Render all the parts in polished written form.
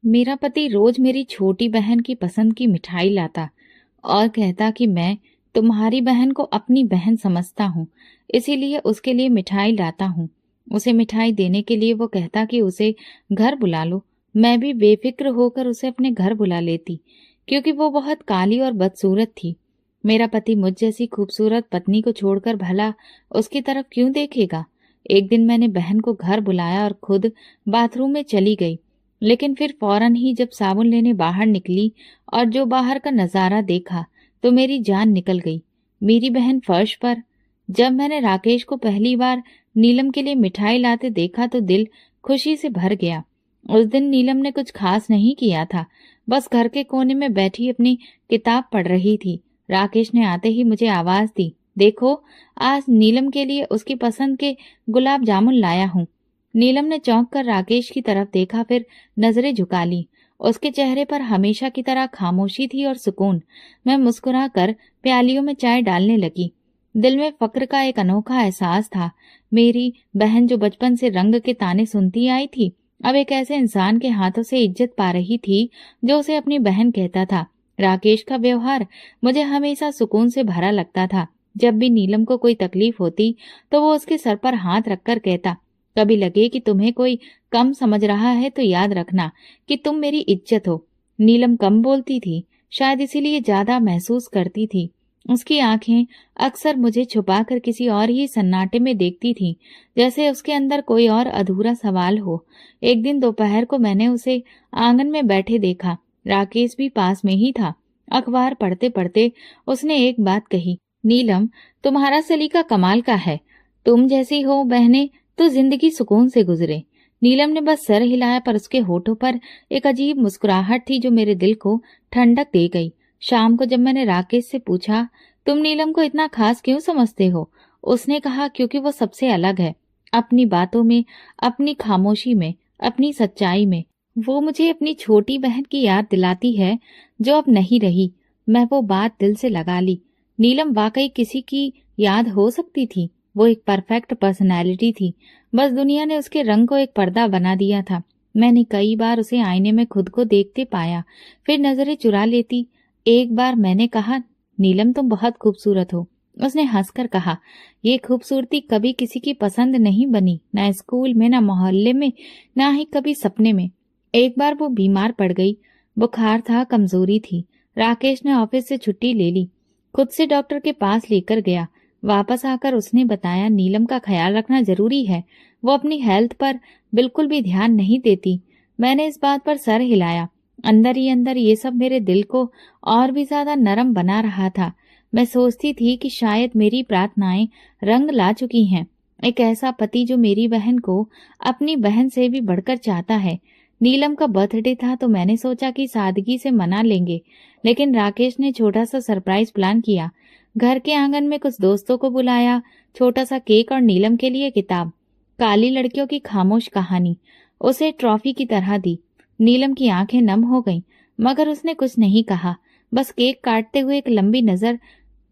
मेरा पति रोज मेरी छोटी बहन की पसंद की मिठाई लाता और कहता कि मैं तुम्हारी बहन को अपनी बहन समझता हूँ, इसीलिए उसके लिए मिठाई लाता हूँ। उसे मिठाई देने के लिए वो कहता कि उसे घर बुला लो। मैं भी बेफिक्र होकर उसे अपने घर बुला लेती, क्योंकि वो बहुत काली और बदसूरत थी। मेरा पति मुझ जैसी खूबसूरत पत्नी को छोड़कर भला उसकी तरफ क्यों देखेगा। एक दिन मैंने बहन को घर बुलाया और खुद बाथरूम में चली गई, लेकिन फिर फौरन ही जब साबुन लेने बाहर निकली और जो बाहर का नजारा देखा तो मेरी जान निकल गई। मेरी बहन फर्श पर। जब मैंने राकेश को पहली बार नीलम के लिए मिठाई लाते देखा तो दिल खुशी से भर गया। उस दिन नीलम ने कुछ खास नहीं किया था, बस घर के कोने में बैठी अपनी किताब पढ़ रही थी। राकेश ने आते ही मुझे आवाज दी, देखो, आज नीलम के लिए उसकी पसंद के गुलाब जामुन लाया हूँ। नीलम ने चौंक कर राकेश की तरफ देखा, फिर नजरें झुका ली। उसके चेहरे पर हमेशा की तरह खामोशी थी और सुकून। मैं मुस्कुरा कर प्यालियों में चाय डालने लगी। दिल में फक्र का एक अनोखा एहसास था। मेरी बहन जो बचपन से रंग के ताने सुनती आई थी, अब एक ऐसे इंसान के हाथों से इज्जत पा रही थी जो उसे अपनी बहन कहता था। राकेश का व्यवहार मुझे हमेशा सुकून से भरा लगता था। जब भी नीलम को कोई तकलीफ होती तो वो उसके सर पर हाथ रखकर कहता, कभी लगे कि तुम्हें कोई कम समझ रहा है तो याद रखना कि तुम मेरी इज्जत हो। नीलम कम बोलती थी, शायद इसीलिए ज्यादा महसूस करती थी। उसकी आंखें अक्सर मुझे छुपाकर किसी और ही सन्नाटे में देखती थीं, जैसे उसके अंदर कोई और अधूरा सवाल हो। एक दिन दोपहर को मैंने उसे आंगन में बैठे देखा। राकेश भी पास में ही था। अखबार पढ़ते पढ़ते उसने एक बात कही, नीलम, तुम्हारा सलीका कमाल का है। तुम जैसी हो बहने तो जिंदगी सुकून से गुजरे। नीलम ने बस सर हिलाया, पर उसके होठों पर एक अजीब मुस्कुराहट थी जो मेरे दिल को ठंडक दे गई। शाम को जब मैंने राकेश से पूछा, तुम नीलम को इतना खास क्यों समझते हो, उसने कहा, क्योंकि वो सबसे अलग है। अपनी बातों में, अपनी खामोशी में, अपनी सच्चाई में। वो मुझे अपनी छोटी बहन की याद दिलाती है जो अब नहीं रही। मैं वो बात दिल से लगा ली। नीलम वाकई किसी की याद हो सकती थी। वो एक परफेक्ट पर्सनैलिटी थी, बस दुनिया ने उसके रंग को एक पर्दा बना दिया था। मैंने कई बार उसे आईने में खुद को देखते पाया, फिर नजरें चुरा लेती। एक बार मैंने कहा, नीलम, तुम बहुत खूबसूरत हो। उसने हंसकर कहा, ये खूबसूरती कभी किसी की पसंद नहीं बनी, ना स्कूल में, ना मोहल्ले में, ना ही कभी सपने में। एक बार वो बीमार पड़ गई। बुखार था, कमजोरी थी। राकेश ने ऑफिस से छुट्टी ले ली, खुद से डॉक्टर के पास लेकर गया। वापस आकर उसने बताया, नीलम का ख्याल रखना जरूरी है, वो अपनी हेल्थ पर बिल्कुल भी ध्यान नहीं देती। मैंने इस बात पर सर हिलाया। अंदर ही अंदर ये सब मेरे दिल को और भी ज्यादा नरम बना रहा था। मैं सोचती थी कि शायद मेरी प्रार्थनाएं रंग ला चुकी हैं। एक ऐसा पति जो मेरी बहन को अपनी बहन से भी बढ़कर चाहता है। नीलम का बर्थडे था तो मैंने सोचा कि सादगी से मना लेंगे, लेकिन राकेश ने छोटा सा सरप्राइज प्लान किया। घर के आंगन में कुछ दोस्तों को बुलाया, छोटा सा केक और नीलम के लिए किताब, काली लड़कियों की खामोश कहानी, उसे ट्रॉफी की तरह दी। नीलम की आंखें नम हो गईं, मगर उसने कुछ नहीं कहा, बस केक काटते हुए एक लंबी नजर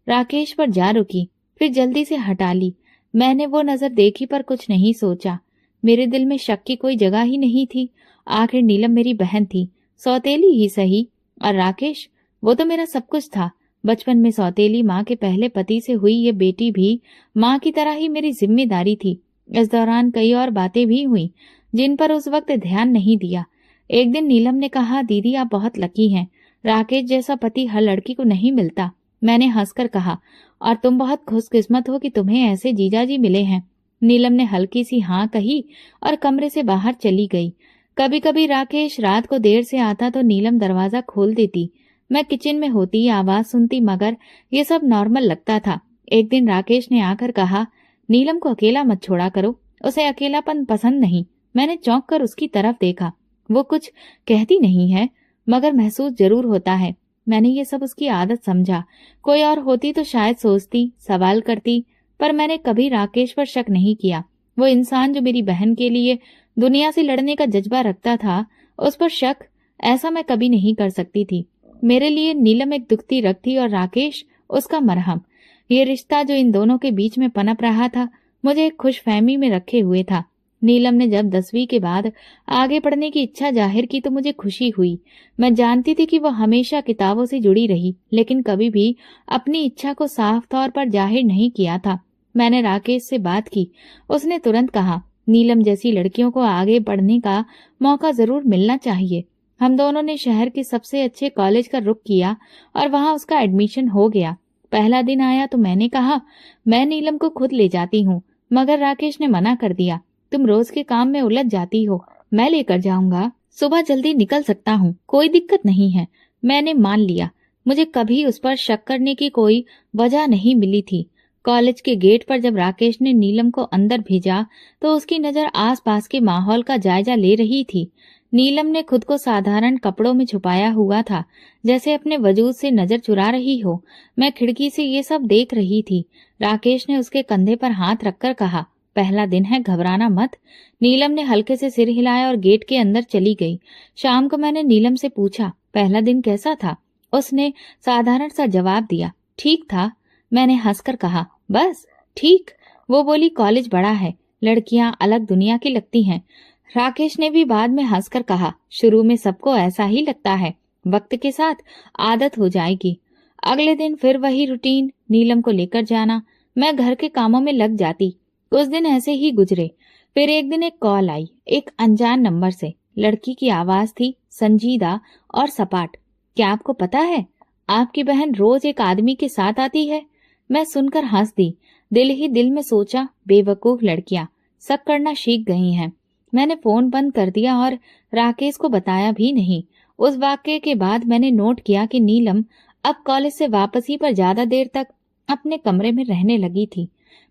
राकेश पर जा रुकी, फिर जल्दी से हटा ली। मैंने वो नजर देखी पर कुछ नहीं सोचा। मेरे दिल में शक की कोई जगह ही नहीं थी। आखिर नीलम मेरी बहन थी, सौतेली ही सही, और राकेश, वो तो मेरा सब कुछ था। बचपन में सौतेली माँ के पहले पति से हुई ये बेटी भी माँ की तरह ही मेरी जिम्मेदारी थी। इस दौरान कई और बातें भी हुई जिन पर उस वक्त ध्यान नहीं दिया। एक दिन नीलम ने कहा, दीदी, आप बहुत लकी हैं, राकेश जैसा पति हर लड़की को नहीं मिलता। मैंने हंसकर कहा, और तुम बहुत खुशकिस्मत हो कि तुम्हें ऐसे जीजाजी मिले हैं। नीलम ने हल्की सी हाँ कही और कमरे से बाहर चली गई। कभी कभी राकेश रात को देर से आता तो नीलम दरवाजा खोल देती। मैं किचन में होती, आवाज सुनती, मगर ये सब नॉर्मल लगता था। एक दिन राकेश ने आकर कहा, नीलम को अकेला मत छोड़ा करो, उसे अकेलापन पसंद नहीं। मैंने चौंक कर उसकी तरफ देखा। वो कुछ कहती नहीं है, मगर महसूस जरूर होता है। मैंने ये सब उसकी आदत समझा। कोई और होती तो शायद सोचती, सवाल करती, पर मैंने कभी राकेश पर शक नहीं किया। वो इंसान जो मेरी बहन के लिए दुनिया से लड़ने का जज्बा रखता था, उस पर शक ऐसा मैं कभी नहीं कर सकती थी। मेरे लिए नीलम एक दुखती रग थी और राकेश उसका मरहम। ये रिश्ता जो इन दोनों के बीच में पनप रहा था, मुझे एक खुशफहमी में रखे हुए था। नीलम ने जब 10वीं के बाद आगे पढ़ने की इच्छा जाहिर की तो मुझे खुशी हुई। मैं जानती थी कि वो हमेशा किताबों से जुड़ी रही, लेकिन कभी भी अपनी इच्छा को साफ तौर पर जाहिर नहीं किया था। मैंने राकेश से बात की। उसने तुरंत कहा, नीलम जैसी लड़कियों को आगे बढ़ने का मौका जरूर मिलना चाहिए। हम दोनों ने शहर के सबसे अच्छे कॉलेज का रुख किया और वहां उसका एडमिशन हो गया। पहला दिन आया तो मैंने कहा, मैं नीलम को खुद ले जाती हूँ, मगर राकेश ने मना कर दिया। तुम रोज के काम में उलझ जाती हो, मैं लेकर जाऊंगा। सुबह जल्दी निकल सकता हूँ, कोई दिक्कत नहीं है। मैंने मान लिया। मुझे कभी उस पर शक करने की कोई वजह नहीं मिली थी। कॉलेज के गेट पर जब राकेश ने नीलम को अंदर भेजा तो उसकी नजर आसपास के माहौल का जायजा ले रही थी। नीलम ने खुद को साधारण कपड़ों में छुपाया हुआ था, जैसे अपने वजूद से नजर चुरा रही हो। मैं खिड़की से ये सब देख रही थी। राकेश ने उसके कंधे पर हाथ रखकर कहा, पहला दिन है, घबराना मत। नीलम ने हल्के से सिर हिलाया और गेट के अंदर चली गई। शाम को मैंने नीलम से पूछा, पहला दिन कैसा था? उसने साधारण सा जवाब दिया, ठीक था। मैंने हंसकर कहा, बस ठीक? वो बोली, कॉलेज बड़ा है, लड़कियां अलग दुनिया की लगती हैं। राकेश ने भी बाद में हंसकर कहा, शुरू में सबको ऐसा ही लगता है, वक्त के साथ आदत हो जाएगी। अगले दिन फिर वही रूटीन, नीलम को लेकर जाना। मैं घर के कामों में लग जाती। कुछ दिन ऐसे ही गुजरे। फिर एक दिन एक कॉल आई, एक अनजान नंबर से। लड़की की आवाज थी, संजीदा और सपाट। क्या आपको पता है, आपकी बहन रोज एक आदमी के साथ आती है? मैं सुनकर हंस दी। दिल ही दिल में सोचा, बेवकूफ लड़कियां शक करना सीख गई हैं। मैंने फोन बंद कर दिया और राकेश को बताया भी नहीं। उस वाक्य के बाद मैंने नोट किया कि नीलम अब कॉलेज से वापसी पर ज्यादा देर तक अपने कमरे में रहने लगी थी।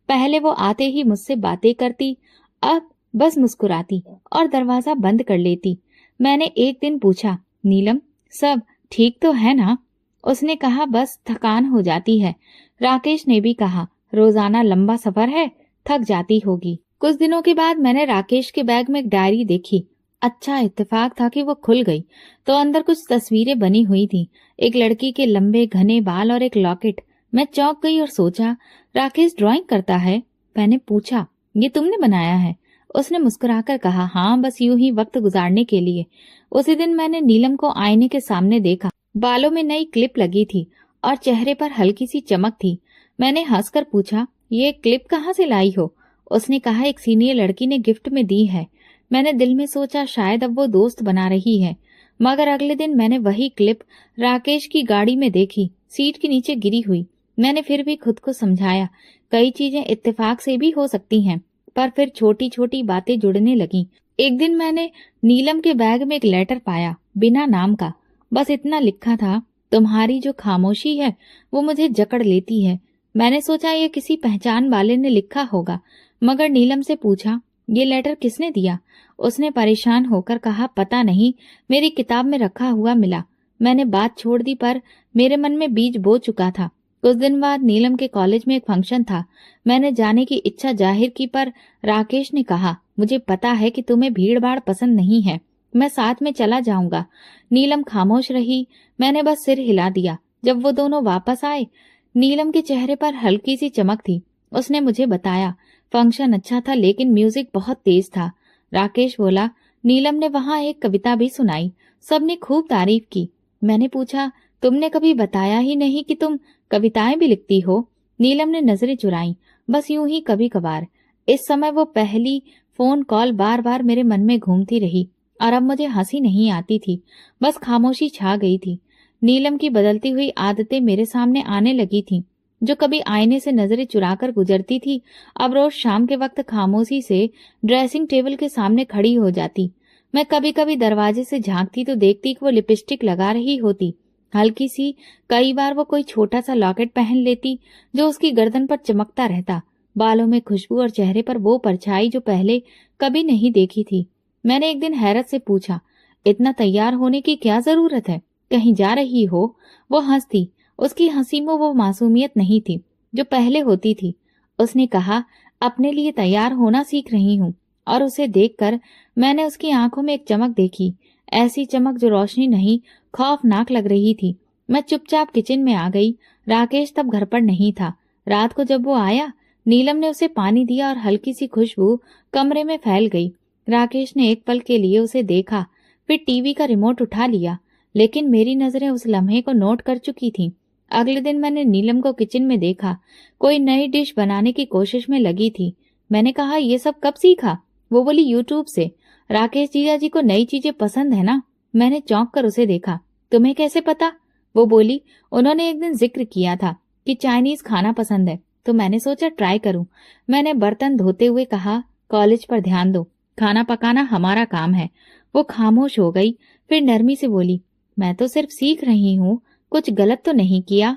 पहले वो आते ही मुझसे बातें करती, अब बस मुस्कुराती और दरवाजा बंद कर लेती। मैंने एक दिन पूछा, नीलम सब ठीक तो है ना? उसने कहा, बस थकान हो जाती है। राकेश ने भी कहा, रोजाना लंबा सफर है, थक जाती होगी। कुछ दिनों के बाद मैंने राकेश के बैग में एक डायरी देखी। अच्छा इत्तेफाक था कि वो खुल गई तो अंदर कुछ तस्वीरें बनी हुई थी। एक लड़की के लंबे घने बाल और एक लॉकेट। मैं चौंक गई और सोचा, राकेश ड्राइंग करता है? मैंने पूछा, ये तुमने बनाया है? उसने मुस्कुराकर कहा, हाँ, बस यूं ही वक्त गुजारने के लिए। उसी दिन मैंने नीलम को आईने के सामने देखा। बालों में नई क्लिप लगी थी और चेहरे पर हल्की सी चमक थी। मैंने हंसकर पूछा, ये क्लिप कहाँ से लाई हो? उसने कहा, एक सीनियर लड़की ने गिफ्ट में दी है। मैंने दिल में सोचा, शायद अब वो दोस्त बना रही है। मगर अगले दिन मैंने वही क्लिप राकेश की गाड़ी में देखी, सीट के नीचे गिरी हुई। मैंने फिर भी खुद को समझाया, कई चीजें इत्तेफाक से भी हो सकती हैं। पर फिर छोटी छोटी बातें जुड़ने लगी। एक दिन मैंने नीलम के बैग में एक लेटर पाया, बिना नाम का। बस इतना लिखा था, तुम्हारी जो खामोशी है वो मुझे जकड़ लेती है। मैंने सोचा ये किसी पहचान वाले ने लिखा होगा, मगर नीलम से पूछा, ये लेटर किसने दिया? उसने परेशान होकर कहा, पता नहीं, मेरी किताब में रखा हुआ मिला। मैंने बात छोड़ दी, पर मेरे मन में बीज बो चुका था। कुछ दिन बाद नीलम के कॉलेज में एक फंक्शन था। मैंने जाने की इच्छा जाहिर की, पर राकेश ने कहा, मुझे पता है कि तुम्हें भीड़ भाड़ पसंद नहीं है, मैं साथ में चला जाऊंगा। नीलम खामोश रही। मैंने बस सिर हिला दिया। जब वो दोनों वापस आए, नीलम के चेहरे पर हल्की सी चमक थी। उसने मुझे बताया, फंक्शन अच्छा था लेकिन म्यूजिक बहुत तेज था। राकेश बोला, नीलम ने वहां एक कविता भी सुनाई, सबने खूब तारीफ की। मैंने पूछा, तुमने कभी बताया ही नहीं कि तुम कविताएं भी लिखती हो? नीलम ने नजरें चुराई, बस यूं ही कभी कभार। इस समय वो पहली फोन कॉल बार बार मेरे मन में घूमती रही और अब मुझे हंसी नहीं आती थी, बस खामोशी छा गई थी। नीलम की बदलती हुई आदतें मेरे सामने आने लगी थीं। जो कभी आईने से नजरें चुराकर गुजरती थी, अब रोज शाम के वक्त खामोशी से ड्रेसिंग टेबल के सामने खड़ी हो जाती। मैं कभी कभी दरवाजे से झांकती तो देखती कि वो लिपस्टिक लगा रही होती, हल्की सी। कई बार वो कोई छोटा सा लॉकेट पहन लेती जो उसकी गर्दन पर चमकता रहता। बालों में खुशबू और चेहरे पर वो परछाई जो पहले कभी नहीं देखी थी। मैंने एक दिन हैरत से पूछा, इतना तैयार होने की क्या जरूरत है, कहीं जा रही हो? वो हंसती। उसकी हंसी में वो मासूमियत नहीं थी जो पहले होती थी। उसने कहा, अपने लिए तैयार होना सीख रही हूँ। और उसे देखकर मैंने उसकी आंखों में एक चमक देखी, ऐसी चमक जो रोशनी नहीं, खौफनाक लग रही थी। मैं चुपचाप किचन में आ गई। राकेश तब घर पर नहीं था। रात को जब वो आया नीलम ने उसे पानी दिया और हल्की सी खुशबू कमरे में फैल गई। राकेश ने एक पल के लिए उसे देखा, फिर टीवी का रिमोट उठा लिया, लेकिन मेरी नजरें उस लम्हे को नोट कर चुकी थीं। अगले दिन मैंने नीलम को किचन में देखा, कोई नई डिश बनाने की कोशिश में लगी थी। मैंने कहा, ये सब कब सीखा? वो बोली, यूट्यूब से। राकेश जीजा जी को नई चीजें पसंद है ना? मैंने चौंक कर उसे देखा। तुम्हें कैसे पता? वो बोली, उन्होंने एक दिन जिक्र किया था कि चाइनीज खाना पसंद है, तो मैंने सोचा ट्राई करूं। मैंने बर्तन धोते हुए कहा, कॉलेज पर ध्यान दो, खाना पकाना हमारा काम है। वो खामोश हो गई, फिर नरमी से बोली, मैं तो सिर्फ सीख रही हूँ, कुछ गलत तो नहीं किया।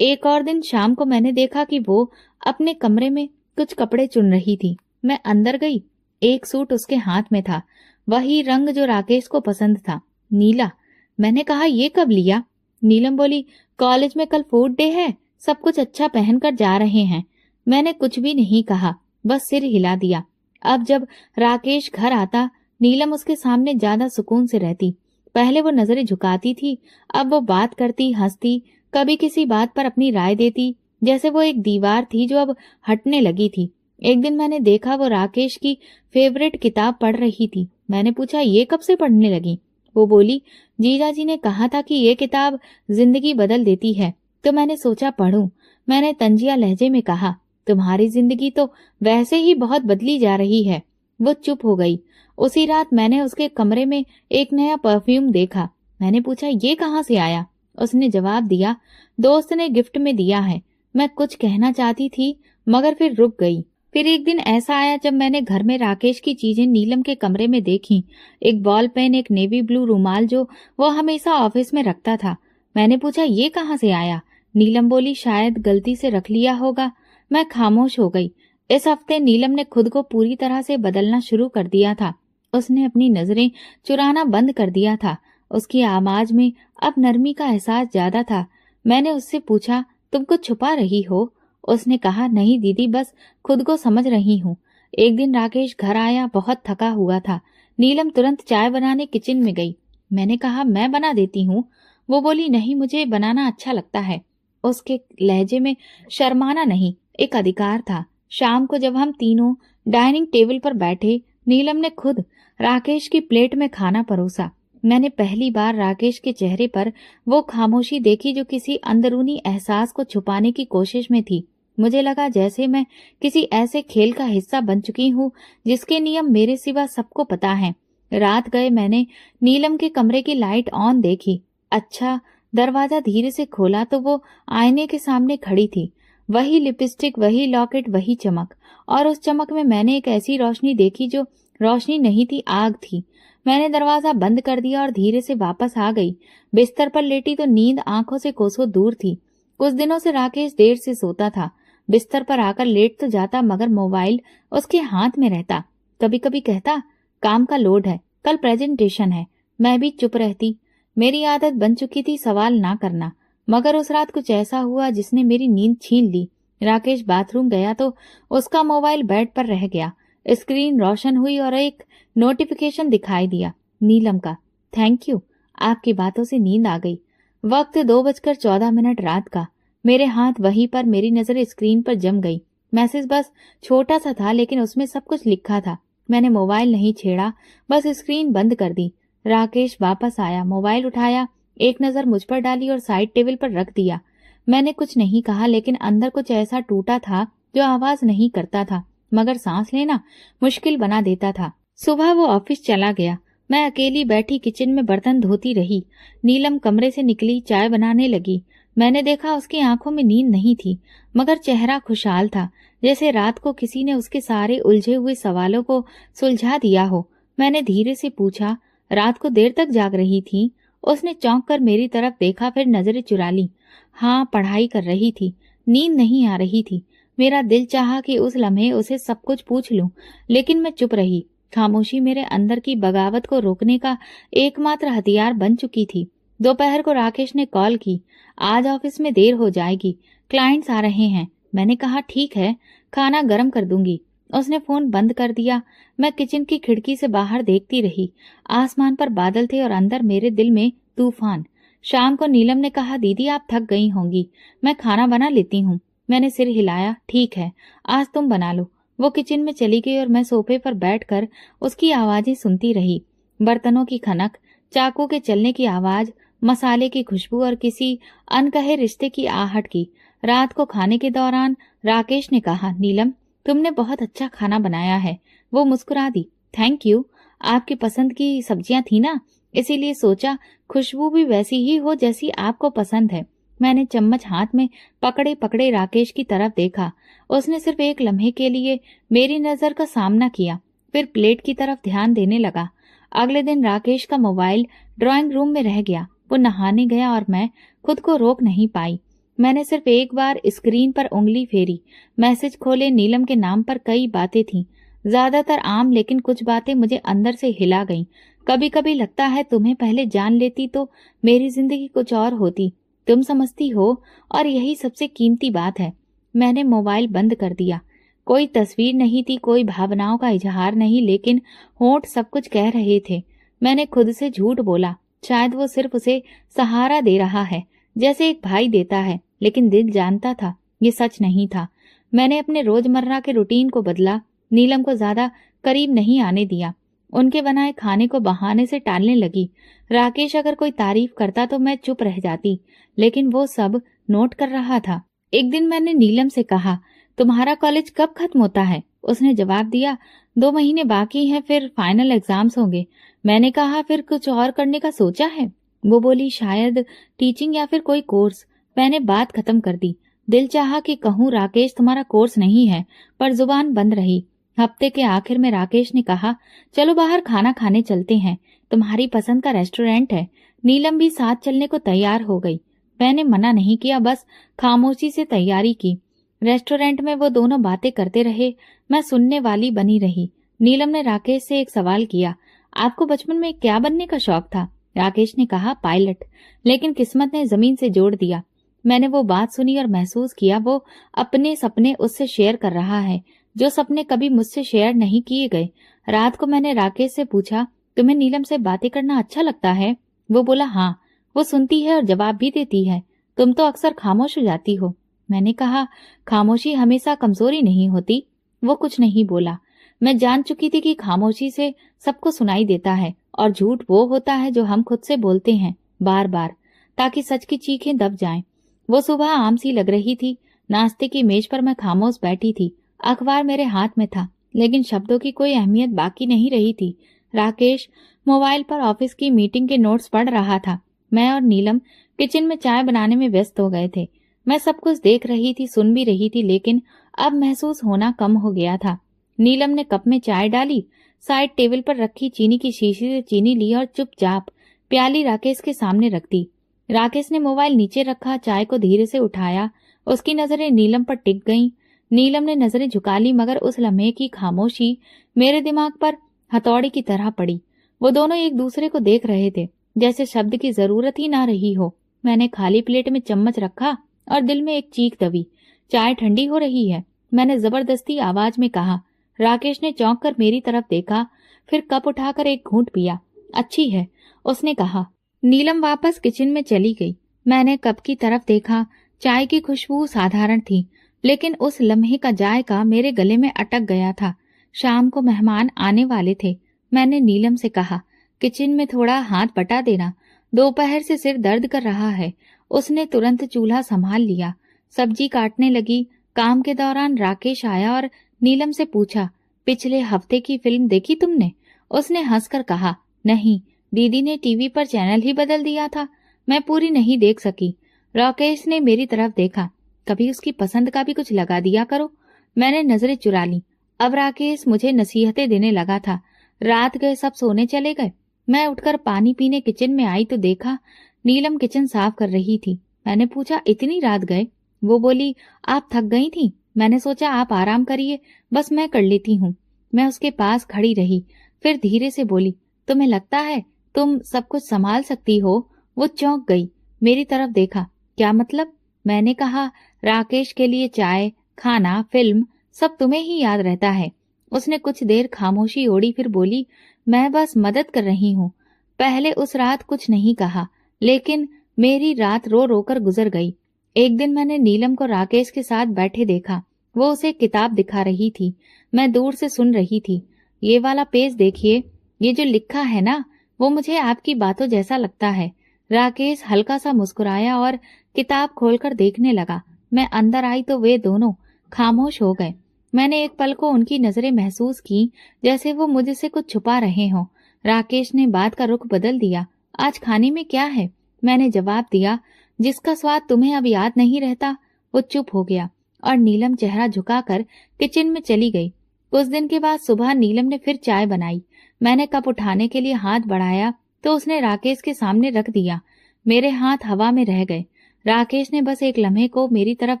एक और दिन शाम को मैंने देखा कि वो अपने कमरे में कुछ कपड़े चुन रही थी। मैं अंदर गई, एक सूट उसके हाथ में था, वही रंग जो राकेश को पसंद था, नीला। मैंने कहा, ये कब लिया? नीलम बोली, कॉलेज में कल फूड डे है, सब कुछ अच्छा पहनकर जा रहे हैं। मैंने कुछ भी नहीं कहा, बस सिर हिला दिया। अब जब राकेश घर आता, नीलम उसके सामने ज्यादा सुकून से रहती। पहले वो नजरें झुकाती थी, अब वो बात करती, हंसती, कभी किसी बात पर अपनी राय देती, जैसे वो एक दीवार थी जो अब हटने लगी थी। एक दिन मैंने देखा वो राकेश की फेवरेट किताब पढ़ रही थी। मैंने पूछा, ये कब से पढ़ने लगी? वो बोली, जीजा जी ने कहा था कि ये किताब जिंदगी बदल देती है, तो मैंने सोचा पढ़ूं। मैंने तंजिया लहजे में कहा, तुम्हारी जिंदगी तो वैसे ही बहुत बदली जा रही है। वो चुप हो गई। उसी रात मैंने उसके कमरे में एक नया परफ्यूम देखा। मैंने पूछा, ये कहाँ से आया? उसने जवाब दिया, दोस्त ने गिफ्ट में दिया है। मैं कुछ कहना चाहती थी, मगर फिर रुक गई। फिर एक दिन ऐसा आया जब मैंने घर में राकेश की चीजें नीलम के कमरे में देखी। एक बॉल पेन, एक नेवी ब्लू रुमाल जो वो हमेशा ऑफिस में रखता था। मैंने पूछा, ये कहाँ से आया? नीलम बोली, शायद गलती से रख लिया होगा। मैं खामोश हो गई। इस हफ्ते नीलम ने खुद को पूरी तरह से बदलना शुरू कर दिया था। उसने अपनी नजरें चुराना बंद कर दिया था। उसकी आवाज में अब नरमी का एहसास ज्यादा था। मैंने उससे पूछा, तुम कुछ छुपा रही हो? उसने कहा, नहीं दीदी, बस खुद को समझ रही हूँ। एक दिन राकेश घर आया, बहुत थका हुआ था। नीलम तुरंत चाय बनाने किचन में गई। मैंने कहा, मैं बना देती हूँ। वो बोली, नहीं, मुझे बनाना अच्छा लगता है। उसके लहजे में शर्माना नहीं, एक अधिकार था। शाम को जब हम तीनों डाइनिंग टेबल पर बैठे, नीलम ने खुद राकेश की प्लेट में खाना परोसा। मैंने पहली बार राकेश के चेहरे पर वो खामोशी देखी जो किसी अंदरूनी एहसास को छुपाने की कोशिश में थी। मुझे लगा जैसे मैं किसी ऐसे खेल का हिस्सा बन चुकी हूँ जिसके नियम मेरे सिवा सबको पता है। रात गए मैंने नीलम के कमरे की लाइट ऑन देखी। अच्छा, दरवाजा धीरे से खोला तो वो आईने के सामने खड़ी थी। वही लिपस्टिक, वही लॉकेट, वही चमक। और उस चमक में मैंने एक ऐसी रोशनी देखी जो रोशनी नहीं थी, आग थी। मैंने दरवाजा बंद कर दिया और धीरे से वापस आ गई। बिस्तर पर लेटी तो नींद आंखों से कोसों दूर थी। कुछ दिनों से राकेश देर से सोता था। बिस्तर पर आकर लेट तो जाता, मगर मोबाइल उसके हाथ में रहता। कभी कभी कहता, काम का लोड है, कल प्रेजेंटेशन है। मैं भी चुप रहती। मेरी आदत बन चुकी थी सवाल ना करना। मगर उस रात कुछ ऐसा हुआ जिसने मेरी नींद छीन ली। राकेश बाथरूम गया तो उसका मोबाइल बेड पर रह गया। स्क्रीन रोशन हुई और एक नोटिफिकेशन दिखाई दिया, नीलम का। थैंक यू, आपकी बातों से नींद आ गई। वक्त 2:14 रात का। मेरे हाथ वहीं पर, मेरी नजर स्क्रीन पर जम गई। मैसेज बस छोटा सा था, लेकिन उसमें सब कुछ लिखा था। मैंने मोबाइल नहीं छेड़ा, बस स्क्रीन बंद कर दी। राकेश वापस आया, मोबाइल उठाया, एक नजर मुझ पर डाली और साइड टेबल पर रख दिया। मैंने कुछ नहीं कहा, लेकिन अंदर कुछ ऐसा टूटा था जो आवाज नहीं करता था, मगर सांस लेना मुश्किल बना देता था। सुबह वो ऑफिस चला गया। मैं अकेली बैठी किचन में बर्तन धोती रही। नीलम कमरे से निकली, चाय बनाने लगी। मैंने देखा उसकी आंखों में नींद नहीं थी, मगर चेहरा खुशहाल था, जैसे रात को किसी ने उसके सारे उलझे हुए सवालों को सुलझा दिया हो। मैंने धीरे से पूछा, रात को देर तक जाग रही थी? उसने चौंक कर मेरी तरफ देखा, फिर नजरें चुरा ली। हाँ, पढ़ाई कर रही थी, नींद नहीं आ रही थी। मेरा दिल चाहा कि उस लम्हे उसे सब कुछ पूछ लूं, लेकिन मैं चुप रही। खामोशी मेरे अंदर की बगावत को रोकने का एकमात्र हथियार बन चुकी थी। दोपहर को राकेश ने कॉल की, आज ऑफिस में देर हो जाएगी, क्लाइंट्स आ रहे हैं। मैंने कहा, ठीक है, खाना गर्म कर दूंगी। उसने फोन बंद कर दिया। मैं किचन की खिड़की से बाहर देखती रही। आसमान पर बादल थे और अंदर मेरे दिल में तूफान। शाम को नीलम ने कहा, दीदी आप थक गई होंगी, मैं खाना बना लेती हूँ। मैंने सिर हिलाया। ठीक है, आज तुम बना लो। वो किचन में चली गई और मैं सोफे पर बैठकर उसकी आवाजें सुनती रही। बर्तनों की खनक, चाकू के चलने की आवाज, मसाले की खुशबू और किसी अनकहे रिश्ते की आहट की। रात को खाने के दौरान राकेश ने कहा, नीलम तुमने बहुत अच्छा खाना बनाया है। वो मुस्कुरा दी। Thank you. आपकी पसंद की सब्जियां थी ना, इसीलिए सोचा खुशबू भी वैसी ही हो जैसी आपको पसंद है। मैंने चम्मच हाथ में पकड़े पकड़े राकेश की तरफ देखा। उसने सिर्फ एक लम्हे के लिए मेरी नजर का सामना किया, फिर प्लेट की तरफ ध्यान देने लगा। अगले दिन राकेश का मोबाइल ड्राइंग रूम में रह गया। वो नहाने गया और मैं खुद को रोक नहीं पाई। मैंने सिर्फ एक बार स्क्रीन पर उंगली फेरी। मैसेज खोले। नीलम के नाम पर कई बातें थीं, ज्यादातर आम, लेकिन कुछ बातें मुझे अंदर से हिला गईं। कभी कभी लगता है तुम्हें पहले जान लेती तो मेरी जिंदगी कुछ और होती। तुम समझती हो, और यही सबसे कीमती बात है। मैंने मोबाइल बंद कर दिया। कोई तस्वीर नहीं थी, कोई भावनाओं का इजहार नहीं, लेकिन होंठ सब कुछ कह रहे थे। मैंने खुद से झूठ बोला। शायद वो सिर्फ उसे सहारा दे रहा है, जैसे एक भाई देता है, लेकिन दिल जानता था ये सच नहीं था। मैंने अपने रोजमर्रा के रूटीन को बदला। नीलम को ज्यादा करीब नहीं आने दिया। उनके बनाए खाने को बहाने से टालने लगी। राकेश अगर कोई तारीफ करता तो मैं चुप रह जाती, लेकिन वो सब नोट कर रहा था। एक दिन मैंने नीलम से कहा, तुम्हारा कॉलेज कब खत्म होता है? उसने जवाब दिया, 2 महीने बाकी हैं, फिर फाइनल एग्जाम्स होंगे। मैंने कहा, फिर कुछ और करने का सोचा है? वो बोली, शायद टीचिंग या फिर कोई कोर्स। मैंने बात खत्म कर दी। दिल चाहा कि कहूँ, राकेश तुम्हारा कोर्स नहीं है, पर जुबान बंद रही। हफ्ते के आखिर में राकेश ने कहा, चलो बाहर खाना खाने चलते हैं, तुम्हारी पसंद का रेस्टोरेंट है। नीलम भी साथ चलने को तैयार हो गई। मैंने मना नहीं किया, बस खामोशी से तैयारी की। रेस्टोरेंट में वो दोनों बातें करते रहे, मैं सुनने वाली बनी रही। नीलम ने राकेश से एक सवाल किया, आपको बचपन में क्या बनने का शौक था? राकेश ने कहा, पायलट, लेकिन किस्मत ने जमीन से जोड़ दिया। मैंने वो बात सुनी और महसूस किया वो अपने सपने उससे शेयर कर रहा है, जो सपने कभी मुझसे शेयर नहीं किए गए। रात को मैंने राकेश से पूछा, तुम्हें नीलम से बातें करना अच्छा लगता है? वो बोला, हाँ, वो सुनती है और जवाब भी देती है। तुम तो अक्सर खामोश हो जाती हो। मैंने कहा, खामोशी हमेशा कमजोरी नहीं होती। वो कुछ नहीं बोला। मैं जान चुकी थी कि खामोशी से सबको सुनाई देता है, और झूठ वो होता है जो हम खुद से बोलते हैं बार बार, ताकि सच की चीखें दब जाएं। वो सुबह आम सी लग रही थी। नाश्ते की मेज पर मैं खामोश बैठी थी। अखबार मेरे हाथ में था, लेकिन शब्दों की कोई अहमियत बाकी नहीं रही थी। राकेश मोबाइल पर ऑफिस की मीटिंग के नोट्स पढ़ रहा था। मैं और नीलम किचन में चाय बनाने में व्यस्त हो गए थे। मैं सब कुछ देख रही थी, सुन भी रही थी, लेकिन अब महसूस होना कम हो गया था। नीलम ने कप में चाय डाली, साइड टेबल पर रखी चीनी की शीशी से चीनी ली और चुपचाप प्याली राकेश के सामने रख दी। राकेश ने मोबाइल नीचे रखा, चाय को धीरे से उठाया। उसकी नजरें नीलम पर टिक गईं। नीलम ने नजरें झुका ली, मगर उस लम्हे की खामोशी मेरे दिमाग पर हथौड़ी की तरह पड़ी। वो दोनों एक दूसरे को देख रहे थे, जैसे शब्द की जरूरत ही ना रही हो। मैंने खाली प्लेट में चम्मच रखा और दिल में एक चीख दबी, चाय ठंडी हो रही है। मैंने जबरदस्ती आवाज में कहा। राकेश ने चौंक कर मेरी तरफ देखा, फिर कप उठाकर एक घूंट पिया। अच्छी है, उसने कहा। नीलम वापस किचन में चली गई। मैंने कप की तरफ देखा। चाय की खुशबू साधारण थी, लेकिन उस लम्हे का जायका मेरे गले में अटक गया था। शाम को मेहमान आने वाले थे। मैंने नीलम से कहा, किचन में थोड़ा हाथ बटा देना, दोपहर से सिर दर्द कर रहा है। उसने तुरंत चूल्हा संभाल लिया। सब्जी काटने लगी। काम के दौरान राकेश आया और नीलम से पूछा, पिछले हफ्ते की फिल्म देखी तुमने? उसने हंसकर कहा, नहीं, दीदी ने टीवी पर चैनल ही बदल दिया था, मैं पूरी नहीं देख सकी। राकेश ने मेरी तरफ देखा, कभी उसकी पसंद का भी कुछ लगा दिया करो। मैंने नजरें चुरा ली। अब राकेश मुझे नसीहतें देने लगा था। रात गए, सब सोने चले गए। मैं उठकर पानी पीने किचन में आई तो देखा नीलम किचन साफ कर रही थी। मैंने पूछा, इतनी रात गए? वो बोली, आप थक गई थी, मैंने सोचा आप आराम करिए, बस मैं कर लेती हूँ। मैं उसके पास खड़ी रही, फिर धीरे से बोली, तुम्हें लगता है तुम सब कुछ संभाल सकती हो? वो चौंक गई, मेरी तरफ देखा। क्या मतलब? मैंने कहा, राकेश के लिए चाय, खाना, फिल्म सब तुम्हें ही याद रहता है। उसने कुछ देर खामोशी ओढ़ी, फिर बोली, मैं बस मदद कर रही हूँ। पहले उस रात कुछ नहीं कहा, लेकिन मेरी रात रो रो कर गुजर गई। एक दिन मैंने नीलम को राकेश के साथ बैठे देखा। वो उसे किताब दिखा रही थी, मैं दूर से सुन रही थी। ये वाला पेज देखिए, ये जो लिखा है ना, वो मुझे आपकी बातों जैसा लगता है। राकेश हल्का सा मुस्कुराया और किताब खोलकर देखने लगा। मैं अंदर आई तो वे दोनों खामोश हो गए। मैंने एक पल को उनकी नजरें महसूस की, जैसे वो मुझसे कुछ छुपा रहे हों। राकेश ने बात का रुख बदल दिया। आज खाने में क्या है? मैंने जवाब दिया, जिसका स्वाद तुम्हें अब याद नहीं रहता। वो चुप हो गया और नीलम चेहरा झुकाकर किचन में चली गई। कुछ दिन के बाद सुबह नीलम ने फिर चाय बनाई। मैंने कप उठाने के लिए हाथ बढ़ाया तो उसने राकेश के सामने रख दिया। मेरे हाथ हवा में रह गए। राकेश ने बस एक लम्हे को मेरी तरफ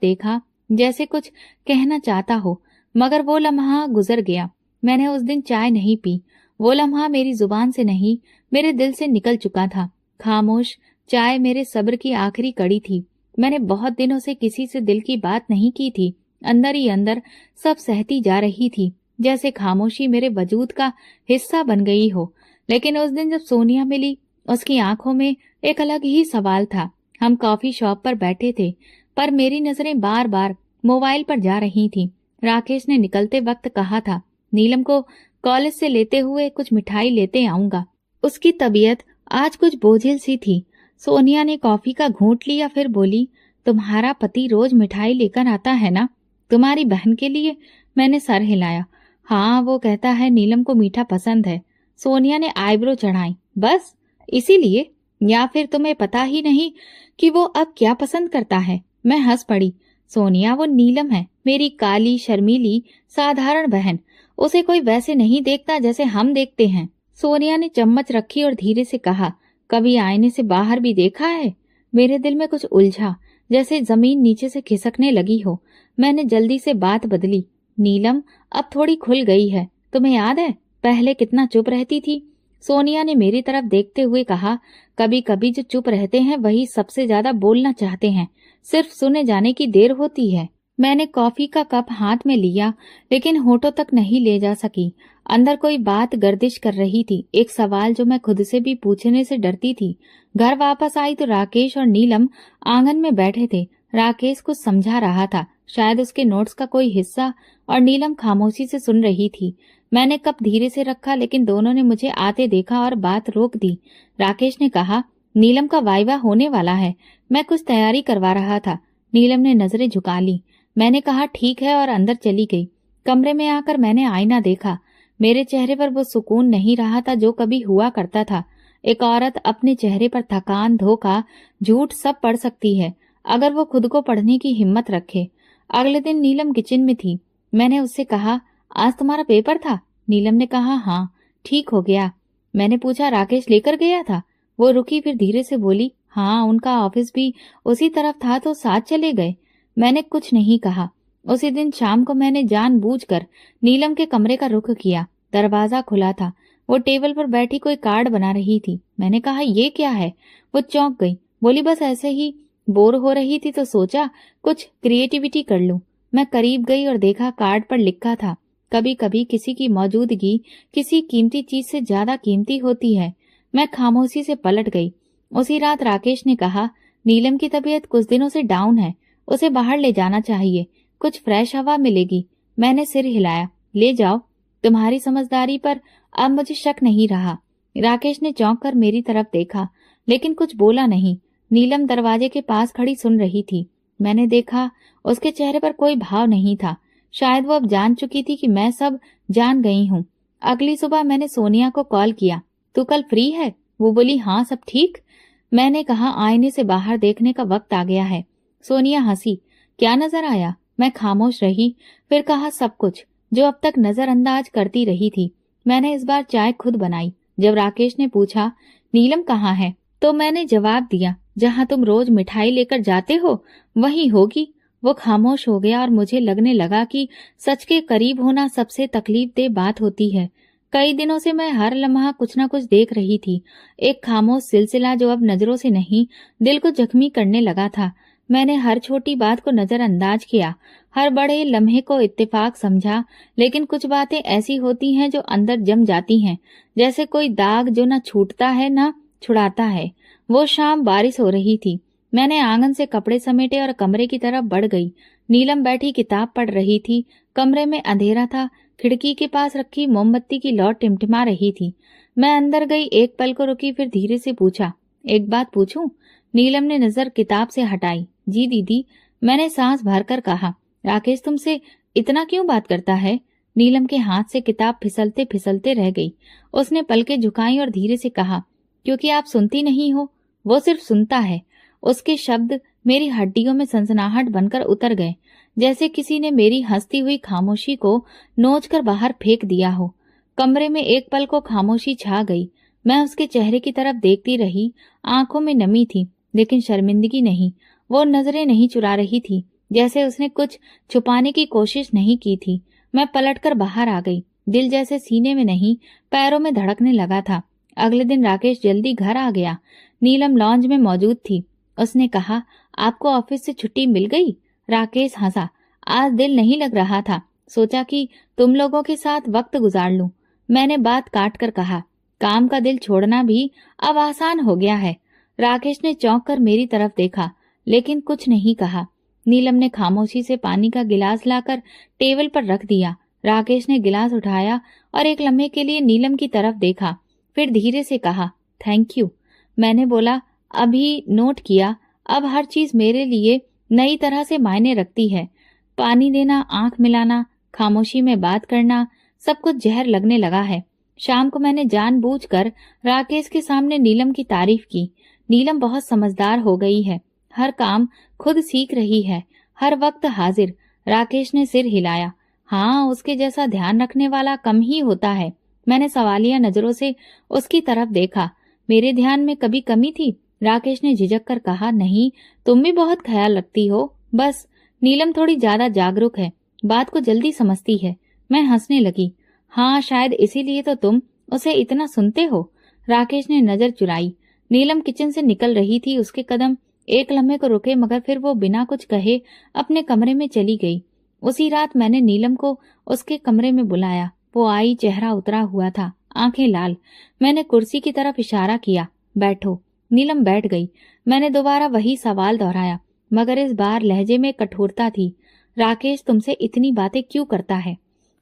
देखा, जैसे कुछ कहना चाहता हो, मगर वो लम्हा गुजर गया। मैंने उस दिन चाय नहीं पी। वो लम्हा मेरी जुबान से नहीं, मेरे दिल से निकल चुका था। खामोश चाय मेरे सब्र की आखिरी कड़ी थी। मैंने बहुत दिनों से किसी से दिल की बात नहीं की थी। अंदर ही अंदर सब सहती जा रही थी, जैसे खामोशी मेरे वजूद का हिस्सा बन गई हो। लेकिन उस दिन जब सोनिया मिली, उसकी आंखों में एक अलग ही सवाल था। हम कॉफी शॉप पर बैठे थे, पर मेरी नजरें बार बार मोबाइल पर जा रही थीं। राकेश ने निकलते वक्त कहा था, नीलम को कॉलेज से लेते हुए कुछ मिठाई लेते आऊंगा। उसकी तबीयत आज कुछ बोझिल सी थी। सोनिया ने कॉफी का घूंट लिया, फिर बोली, तुम्हारा पति रोज मिठाई लेकर आता है ना? तुम्हारी बहन के लिए? मैंने सर हिलाया। हाँ, वो कहता है नीलम को मीठा पसंद है। सोनिया ने आईब्रो चढ़ाई। बस इसीलिए? या फिर तुम्हें पता ही नहीं कि वो अब क्या पसंद करता है? मैं हंस पड़ी। सोनिया, वो नीलम है, मेरी काली शर्मीली साधारण बहन। उसे कोई वैसे नहीं देखता जैसे हम देखते हैं। सोनिया ने चम्मच रखी और धीरे से कहा, कभी आईने से बाहर भी देखा है? मेरे दिल में कुछ उलझा, जैसे जमीन नीचे से खिसकने लगी हो। मैंने जल्दी से बात बदली। नीलम अब थोड़ी खुल गई है। तुम्हें याद है पहले कितना चुप रहती थी? सोनिया ने मेरी तरफ देखते हुए कहा, कभी कभी जो चुप रहते हैं वही सबसे ज्यादा बोलना चाहते हैं। सिर्फ सुने जाने की देर होती है। मैंने कॉफी का कप हाथ में लिया, लेकिन होठों तक नहीं ले जा सकी। अंदर कोई बात गर्दिश कर रही थी, एक सवाल जो मैं खुद से भी पूछने से डरती थी। घर वापस आई तो राकेश और नीलम आंगन में बैठे थे। राकेश कुछ समझा रहा था, शायद उसके नोट्स का कोई हिस्सा, और नीलम खामोशी से सुन रही थी। मैंने कप धीरे से रखा, लेकिन दोनों ने मुझे आते देखा और बात रोक दी। राकेश ने कहा, नीलम का वाइवा होने वाला है, मैं कुछ तैयारी करवा रहा था। नीलम ने नजरें झुका ली। मैंने कहा ठीक है और अंदर चली गई। कमरे में आकर मैंने आईना देखा। मेरे चेहरे पर वो सुकून नहीं रहा था जो कभी हुआ करता था। एक औरत अपने चेहरे पर थकान, धोखा, झूठ सब पढ़ सकती है, अगर वो खुद को पढ़ने की हिम्मत रखे। अगले दिन नीलम किचन में थी। मैंने उससे कहा, आज तुम्हारा पेपर था? नीलम ने कहा, हाँ। ठीक हो गया? मैंने पूछा, राकेश लेकर गया था? वो रुकी, फिर धीरे से बोली, हाँ, उनका ऑफिस भी उसी तरफ था तो साथ चले गए। मैंने कुछ नहीं कहा। उसी दिन शाम को मैंने जानबूझकर नीलम के कमरे का रुख किया। दरवाजा खुला था। वो टेबल पर बैठी कोई कार्ड बना रही थी। मैंने कहा, ये क्या है? वो चौंक गई, बोली, बस ऐसे ही बोर हो रही थी तो सोचा कुछ क्रिएटिविटी कर लूं। मैं करीब गई और देखा कार्ड पर लिखा था, कभी कभी किसी की मौजूदगी किसी कीमती चीज से ज्यादा कीमती होती है। मैं खामोशी से पलट गई। उसी रात राकेश ने कहा, नीलम की तबीयत कुछ दिनों से डाउन है, उसे बाहर ले जाना चाहिए, कुछ फ्रेश हवा मिलेगी। मैंने सिर हिलाया, ले जाओ। तुम्हारी समझदारी पर अब मुझे शक नहीं रहा। राकेश ने चौंक कर मेरी तरफ देखा, लेकिन कुछ बोला नहीं। नीलम दरवाजे के पास खड़ी सुन रही थी। मैंने देखा उसके चेहरे पर कोई भाव नहीं था। शायद वो अब जान चुकी थी कि मैं सब जान गई हूँ। अगली सुबह मैंने सोनिया को कॉल किया, तू कल फ्री है? वो बोली, हाँ, सब ठीक। मैंने कहा, आईने से बाहर देखने का वक्त आ गया है। सोनिया हंसी। क्या नजर आया? मैं खामोश रही। फिर कहा, सब कुछ जो अब तक नजरअंदाज करती रही थी। मैंने इस बार चाय खुद बनाई। जब राकेश ने पूछा, नीलम कहाँ है, तो मैंने जवाब दिया, जहाँ तुम रोज मिठाई लेकर जाते हो वहीं होगी। वो खामोश हो गया और मुझे लगने लगा कि सच के करीब होना सबसे तकलीफदेह बात होती है। कई दिनों से मैं हर लम्हा कुछ न कुछ देख रही थी, एक खामोश सिलसिला जो अब नजरों से नहीं, दिल को जख्मी करने लगा था। मैंने हर छोटी बात को नजरअंदाज किया, हर बड़े लम्हे को इत्तेफाक समझा, लेकिन कुछ बातें ऐसी होती हैं जो अंदर जम जाती हैं, जैसे कोई दाग जो न छूटता है न छुड़ाता है। वो शाम बारिश हो रही थी। मैंने आंगन से कपड़े समेटे और कमरे की तरफ बढ़ गई। नीलम बैठी किताब पढ़ रही थी। कमरे में अंधेरा था। खिड़की के पास रखी मोमबत्ती की लौ टिमटिमा रही थी। मैं अंदर गई, एक पल को रुकी, फिर धीरे से पूछा, एक बात पूछूं? नीलम ने नजर किताब से हटाई। जी दीदी, मैंने सांस भरकर कहा। राकेश तुमसे इतना क्यों बात करता है? नीलम के हाथ से किताब फिसलते फिसलते रह गई। उसने पलकें झुकाई और धीरे से कहा, क्योंकि आप सुनती नहीं हो। वो सिर्फ सुनता है। उसके शब्द मेरी हड्डियों में सनसनाहट बनकर उतर गए, जैसे किसी ने मेरी हंसती हुई खामोशी को नोच कर बाहर फेंक दिया हो। कमरे में एक पल को खामोशी छा गई। मैं उसके चेहरे की तरफ देखती रही। आंखों में नमी थी, लेकिन शर्मिंदगी नहीं। वो नजरें नहीं चुरा रही थी, जैसे उसने कुछ छुपाने की कोशिश नहीं की थी। मैं पलटकर बाहर आ गई। दिल जैसे सीने में नहीं, पैरों में धड़कने लगा था। अगले दिन राकेश जल्दी घर आ गया। नीलम लॉन्ज में मौजूद थी। उसने कहा, आपको ऑफिस से छुट्टी मिल गई? राकेश हंसा। आज दिल नहीं लग रहा था। सोचा कि तुम लोगों के साथ वक्त गुजार लूं। मैंने बात काट कर कहा, काम का दिल छोड़ना भी अब आसान हो गया है। राकेश ने चौंक कर मेरी तरफ देखा, लेकिन कुछ नहीं कहा। नीलम ने खामोशी से पानी का गिलास लाकर टेबल पर रख दिया। राकेश ने गिलास उठाया और एक लम्हे के लिए नीलम की तरफ देखा, फिर धीरे से कहा, थैंक यू। मैंने बोला, अभी नोट किया, अब हर चीज मेरे लिए नई तरह से मायने रखती है। पानी देना, आंख मिलाना, खामोशी में बात करना, सब कुछ जहर लगने लगा है। शाम को मैंने जानबूझकर राकेश के सामने नीलम की तारीफ की। नीलम बहुत समझदार हो गई है, हर काम खुद सीख रही है, हर वक्त हाजिर। राकेश ने सिर हिलाया। हाँ, उसके जैसा ध्यान रखने वाला कम ही होता है। मैंने सवालिया नजरों से उसकी तरफ देखा। मेरे ध्यान में कभी कमी थी? राकेश ने झिझक कर कहा, नहीं, तुम भी बहुत ख्याल रखती हो। बस नीलम थोड़ी ज्यादा जागरूक है, बात को जल्दी समझती है। मैं हंसने लगी। हाँ, शायद इसीलिए तो तुम उसे इतना सुनते हो। राकेश ने नजर चुराई। नीलम किचन से निकल रही थी। उसके कदम एक लम्हे को रुके, मगर फिर वो बिना कुछ कहे अपने कमरे में चली गई। उसी रात मैंने नीलम को उसके कमरे में बुलाया। वो आई, चेहरा उतरा हुआ था, आंखें लाल। मैंने कुर्सी की तरफ इशारा किया, बैठो। नीलम बैठ गई। मैंने दोबारा वही सवाल दोहराया, मगर इस बार लहजे में कठोरता थी। राकेश तुमसे इतनी बातें क्यों करता है?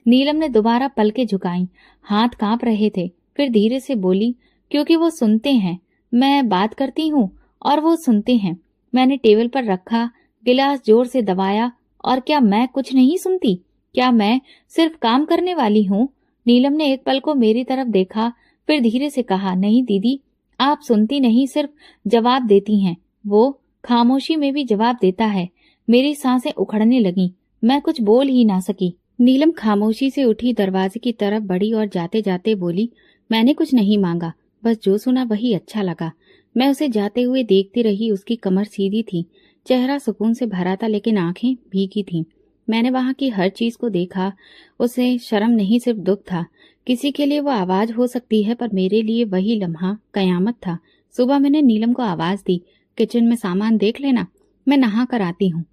नीलम ने दोबारा पलकें झुकाई, हाथ कांप रहे थे। फिर धीरे से बोली, क्योंकि वो सुनते हैं। मैं बात करती हूँ और वो सुनते हैं। मैंने टेबल पर रखा गिलास जोर से दबाया। और क्या मैं कुछ नहीं सुनती? क्या मैं सिर्फ काम करने वाली हूँ? नीलम ने एक पल को मेरी तरफ देखा, फिर धीरे से कहा, नहीं दीदी, आप सुनती नहीं, सिर्फ जवाब देती हैं। वो खामोशी में भी जवाब देता है। मेरी सांसें उखड़ने लगीं। मैं कुछ बोल ही ना सकी। नीलम खामोशी से उठी, दरवाजे की तरफ बढ़ी और जाते जाते बोली, मैंने कुछ नहीं मांगा, बस जो सुना वही अच्छा लगा। मैं उसे जाते हुए देखती रही। उसकी कमर सीधी थी, चेहरा सुकून से भरा था, लेकिन आंखें भीगी थीं। मैंने वहां की हर चीज को देखा। उसे शर्म नहीं, सिर्फ दुख था। किसी के लिए वो आवाज हो सकती है, पर मेरे लिए वही लम्हा कयामत था। सुबह मैंने नीलम को आवाज दी, किचन में सामान देख लेना, मैं नहा कर आती हूँ।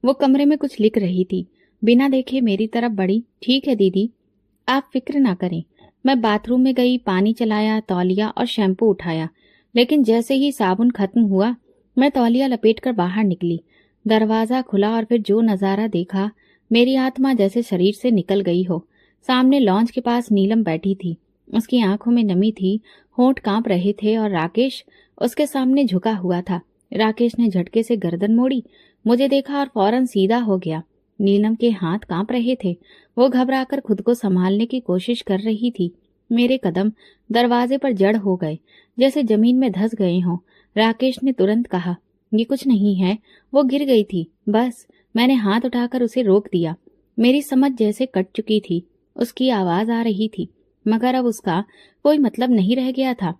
वो कमरे में कुछ लिख रही थी। बिना देखे मेरी तरफ बढ़ी। ठीक है दीदी, आप फिक्र ना करें। मैं बाथरूम में गई, पानी चलाया, तौलिया और शैम्पू उठाया, लेकिन जैसे ही साबुन खत्म हुआ, मैं तौलिया लपेटकर बाहर निकली। दरवाजा खुला और फिर जो नजारा देखा, मेरी आत्मा जैसे शरीर से निकल गई हो। सामने लॉन्च के पास नीलम बैठी थी। उसकी आंखों में नमी थी, होंठ कांप रहे थे, और राकेश उसके सामने झुका हुआ था। राकेश ने झटके से गर्दन मोड़ी, मुझे देखा और फौरन सीधा हो गया। नीलम के हाथ कांप रहे थे। वो घबराकर खुद को संभालने की कोशिश कर रही थी। मेरे कदम दरवाजे पर जड़ हो गए, जैसे जमीन में धंस गए हों। राकेश ने तुरंत कहा, ये कुछ नहीं है, वो गिर गई थी, बस। मैंने हाथ उठाकर उसे रोक दिया। मेरी समझ जैसे कट चुकी थी। उसकी आवाज आ रही थी, मगर अब उसका कोई मतलब नहीं रह गया था।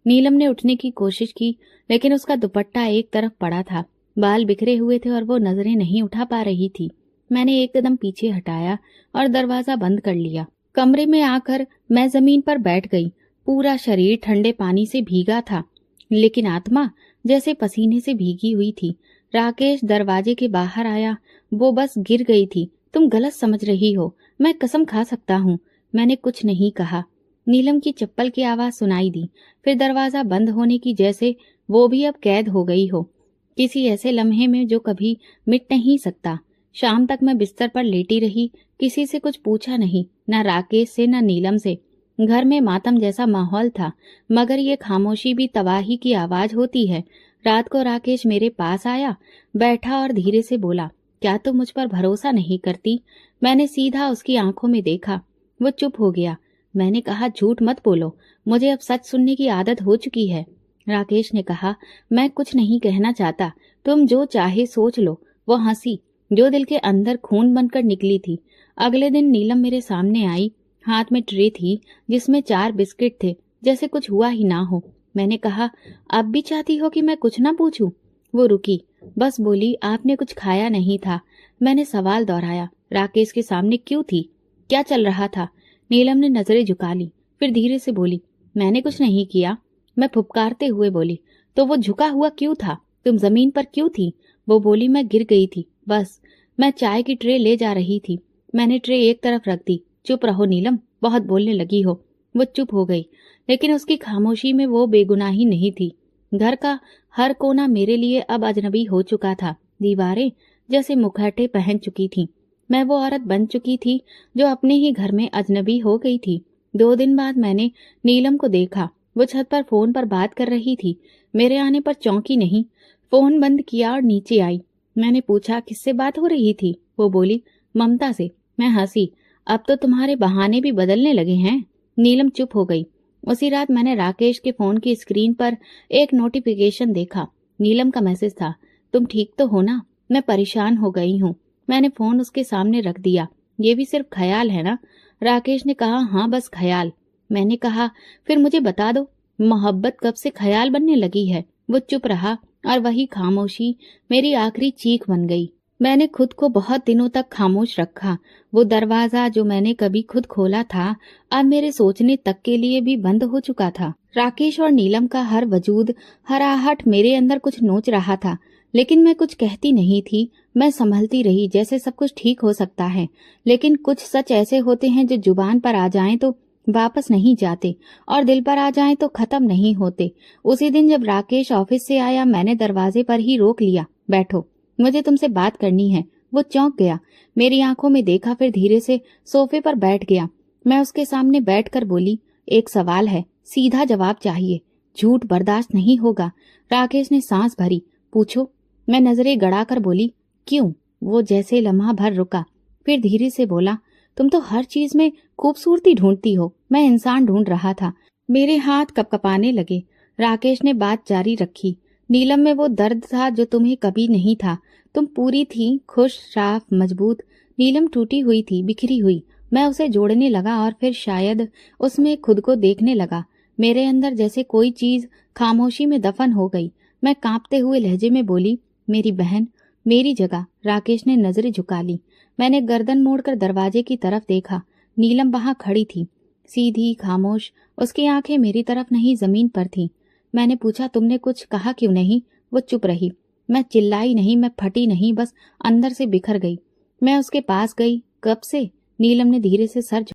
नीलम ने उठने की कोशिश की, लेकिन उसका दुपट्टा एक तरफ पड़ा था, बाल बिखरे हुए थे और वो नजरें नहीं उठा पा रही थी। मैंने एक कदम पीछे हटाया और दरवाजा बंद कर लिया। कमरे में आकर मैं जमीन पर बैठ गई। पूरा शरीर ठंडे पानी से भीगा था, लेकिन आत्मा जैसे पसीने से भीगी हुई थी। राकेश दरवाजे के बाहर आया। वो बस गिर गई थी। तुम गलत समझ रही हो, मैं कसम खा सकता हूँ। मैंने कुछ नहीं कहा। नीलम की चप्पल की आवाज सुनाई दी, फिर दरवाजा बंद होने की, जैसे वो भी अब कैद हो गई हो। किसी ऐसे लम्हे में जो कभी मिट नहीं सकता। शाम तक मैं बिस्तर पर लेटी रही, किसी से कुछ पूछा नहीं, न राकेश से न नीलम से। घर में मातम जैसा माहौल था, मगर ये खामोशी भी तबाही की आवाज होती है। रात को राकेश मेरे पास आया, बैठा और धीरे से बोला, क्या तुम मुझ पर भरोसा नहीं करती? मैंने सीधा उसकी आंखों में देखा। वो चुप हो गया। मैंने कहा, झूठ मत बोलो, मुझे अब सच सुनने की आदत हो चुकी है। राकेश ने कहा, मैं कुछ नहीं कहना चाहता, तुम जो चाहे सोच लो। वो हंसी जो दिल के अंदर खून बनकर निकली थी। अगले दिन नीलम मेरे सामने आई, हाथ में ट्रे थी जिसमें 4 बिस्किट थे, जैसे कुछ हुआ ही ना हो। मैंने कहा, अब भी चाहती हो कि मैं कुछ ना पूछूं? वो रुकी, बस बोली, आपने कुछ खाया नहीं था। मैंने सवाल दोहराया, राकेश के सामने क्यों थी? क्या चल रहा था? नीलम ने नजरें झुका ली, फिर धीरे से बोली, मैंने कुछ नहीं किया। मैं फुपकारते हुए बोली, तो वो झुका हुआ क्यों था? तुम जमीन पर क्यों थी? वो बोली, मैं गिर गई थी, बस। मैं चाय की ट्रे ले जा रही थी। मैंने ट्रे एक तरफ रख दी। चुप रहो नीलम, बहुत बोलने लगी हो। वो चुप हो गई, लेकिन उसकी खामोशी में वो बेगुनाही नहीं थी। घर का हर कोना मेरे लिए अब अजनबी हो चुका था। दीवारें जैसे मुखौटे पहन चुकी थीं। मैं वो औरत बन चुकी थी जो अपने ही घर में अजनबी हो गई थी। 2 दिन बाद मैंने नीलम को देखा। वो छत पर फोन पर बात कर रही थी। मेरे आने पर चौंकी नहीं, फोन बंद किया और नीचे आई। मैंने पूछा, किससे बात हो रही थी? वो बोली, ममता से। मैं हंसी, अब तो तुम्हारे बहाने भी बदलने लगे हैं। नीलम चुप हो गई। उसी रात मैंने राकेश के फोन की स्क्रीन पर एक नोटिफिकेशन देखा। नीलम का मैसेज था, तुम ठीक तो हो ना? मैं परेशान हो गई हूँ। मैंने फोन उसके सामने रख दिया। ये भी सिर्फ ख्याल है ना? राकेश ने कहा, हाँ बस ख्याल। मैंने कहा, फिर मुझे बता दो, मोहब्बत कब से ख्याल बनने लगी है? वो चुप रहा और वही खामोशी मेरी आखिरी चीख बन गई। मैंने खुद को बहुत दिनों तक खामोश रखा। वो दरवाजा जो मैंने कभी खुद खोला था, अब मेरे सोचने तक के लिए भी बंद हो चुका था। राकेश और नीलम का हर वजूद, हर आहट मेरे अंदर कुछ नोच रहा था, लेकिन मैं कुछ कहती नहीं थी। मैं संभलती रही, जैसे सब कुछ ठीक हो सकता है। लेकिन कुछ सच ऐसे होते हैं जो जुबान पर आ जाएं तो वापस नहीं जाते, और दिल पर आ जाएं तो खत्म नहीं होते। उसी दिन जब राकेश ऑफिस से आया, मैंने दरवाजे पर ही रोक लिया, बैठो, मुझे तुमसे बात करनी है। वो चौंक गया, मेरी आंखों में देखा, फिर धीरे से सोफे पर बैठ गया। मैं उसके सामने बैठकर बोली, एक सवाल है, सीधा जवाब चाहिए, झूठ बर्दाश्त नहीं होगा। राकेश ने सांस भरी, पूछो। मैं नजरें गड़ाकर बोली, क्यों? वो जैसे लम्हा भर रुका, फिर धीरे से बोला, तुम तो हर चीज में खूबसूरती ढूंढती हो, मैं इंसान ढूंढ रहा था। मेरे हाथ कपकपाने लगे। राकेश ने बात जारी रखी, नीलम में वो दर्द था जो तुम्हें कभी नहीं था। तुम पूरी थी, खुश, साफ, मजबूत। नीलम टूटी हुई थी, बिखरी हुई। मैं उसे जोड़ने लगा और फिर शायद उसमें खुद को देखने लगा। मेरे अंदर जैसे कोई चीज खामोशी में दफन हो गई। मैं कांपते हुए लहजे में बोली, मेरी बहन, मेरी जगह। राकेश ने नजरें झुका ली। मैंने गर्दन मोड़कर दरवाजे की तरफ देखा। नीलम वहां खड़ी थी, सीधी, खामोश। उसकी आंखें मेरी तरफ नहीं, जमीन पर थीं। मैंने पूछा, तुमने कुछ कहा क्यों नहीं? वो चुप रही। मैं चिल्लाई नहीं, मैं फटी नहीं, बस अंदर से बिखर गई। मैं उसके पास गई। कब से? नीलम ने धीरे से सर